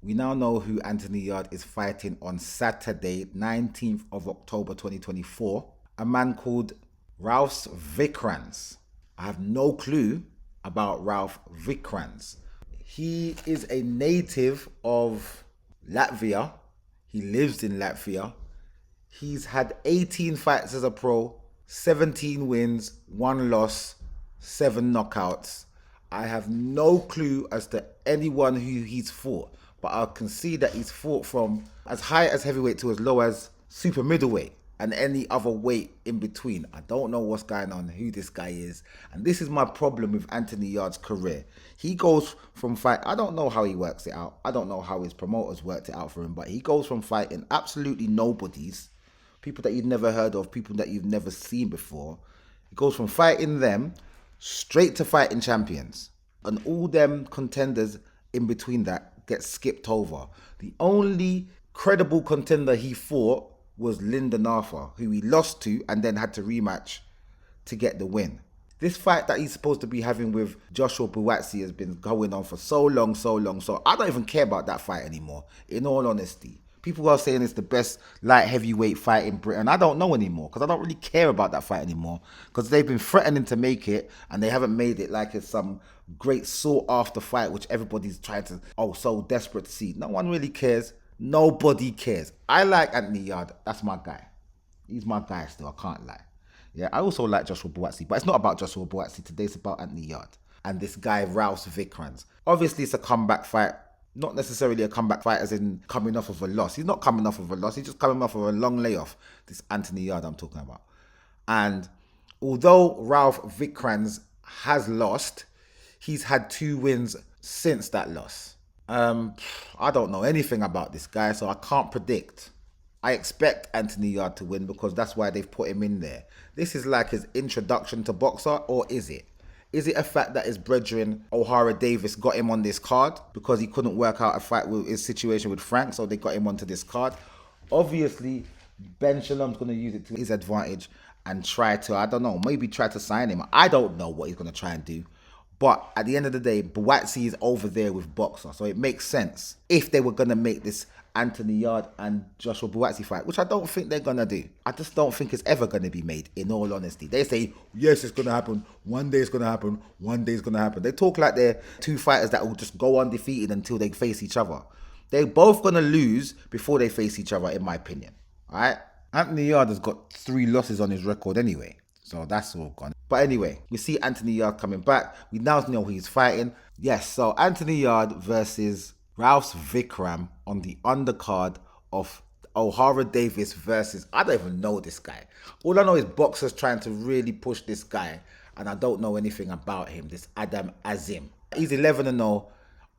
We now know who Anthony Yarde is fighting on Saturday, 19th of October 2024. A man called Ralf Vicrans. I have no clue about Ralf Vicrans. He is a native of Latvia. He lives in Latvia. He's had 18 fights as a pro, 17 wins, 1 loss, 7 knockouts. I have no clue as to anyone who he's fought, but I can see that he's fought from as high as heavyweight to as low as super middleweight and any other weight in between. I don't know what's going on, who this guy is. And this is my problem with Anthony Yarde's career. He goes from fight, I don't know how he works it out. I don't know how his promoters worked it out for him, but he goes from fighting absolutely nobodies, people that you've never heard of, people that you've never seen before. He goes from fighting them straight to fighting champions. And all them contenders in between that get skipped over. The only credible contender he fought was Lyndon Arthur, who he lost to and then had to rematch to get the win. This fight that he's supposed to be having with Joshua Buatsi has been going on for so long. So I don't even care about that fight anymore, in all honesty. People are saying it's the best light heavyweight fight in Britain. I don't know anymore because I don't really care about that fight anymore because they've been threatening to make it and they haven't made it like it's some great sought after fight which everybody's trying to, so desperate to see. No one really cares. Nobody cares. I like Anthony Yarde. That's my guy. He's my guy still. I can't lie. Yeah, I also like Joshua Buatsi, but it's not about Joshua Buatsi today. It's about Anthony Yarde and this guy Ralf Vicrans. Obviously, it's a comeback fight. Not necessarily a comeback fight as in coming off of a loss. He's not coming off of a loss. He's just coming off of a long layoff. This Anthony Yarde I'm talking about. And although Ralf Vicrans has lost, he's had 2 wins since that loss. I don't know anything about this guy, so I can't predict. I expect Anthony Yarde to win because that's why they've put him in there. This is like his introduction to boxer, or is it? Is it a fact that his brethren, O'Hara Davis, got him on this card because he couldn't work out a fight with his situation with Frank, so they got him onto this card? Obviously, Ben Shalom's going to use it to his advantage and try to, I don't know, maybe try to sign him. I don't know what he's going to try and do. But at the end of the day, Buatsi is over there with Boxer. So it makes sense if they were going to make this Anthony Yarde and Joshua Buatsi fight, which I don't think they're going to do. I just don't think it's ever going to be made, in all honesty. They say, yes, it's going to happen. One day it's going to happen. One day it's going to happen. They talk like they're 2 fighters that will just go undefeated until they face each other. They're both going to lose before they face each other, in my opinion. All right? Anthony Yarde has got 3 losses on his record anyway. So that's all gone. But anyway, we see Anthony Yarde coming back. We now know who he's fighting. Yes, so Anthony Yarde versus Ralf Vicrans on the undercard of O'Hara Davis versus, I don't even know this guy. All I know is boxers trying to really push this guy, and I don't know anything about him, this Adam Azim. He's 11-0.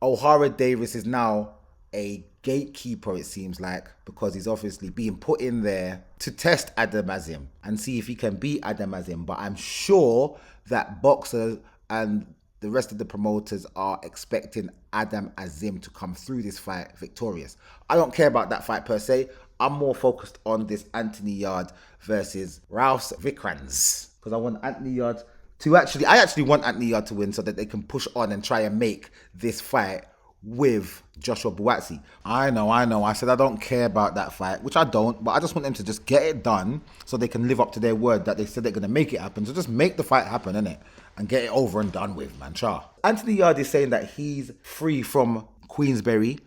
O'Hara Davis is now a gatekeeper, it seems like, because he's obviously being put in there to test Adam Azim and see if he can beat Adam Azim. But I'm sure that boxers and the rest of the promoters are expecting Adam Azim to come through this fight victorious. I don't care about that fight per se. I'm more focused on this Anthony Yarde versus Ralf Vicrans because I want Anthony Yarde to I actually want Anthony Yarde to win so that they can push on and try and make this fight with Joshua Buatsi. I know. I said I don't care about that fight, which I don't, but I just want them to just get it done so they can live up to their word that they said they're going to make it happen. So just make the fight happen, innit? And get it over and done with, man. Cha. Anthony Yarde is saying that he's free from Queensberry,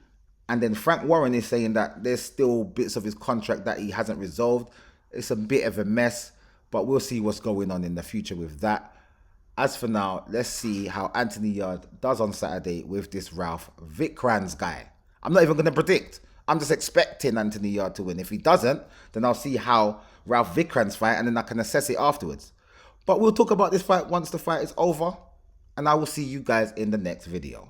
and then Frank Warren is saying that there's still bits of his contract that he hasn't resolved. It's a bit of a mess, but we'll see what's going on in the future with that. As for now, let's see how Anthony Yarde does on Saturday with this Ralf Vicrans guy. I'm not even going to predict. I'm just expecting Anthony Yarde to win. If he doesn't, then I'll see how Ralf Vicrans fight and then I can assess it afterwards. But we'll talk about this fight once the fight is over, and I will see you guys in the next video.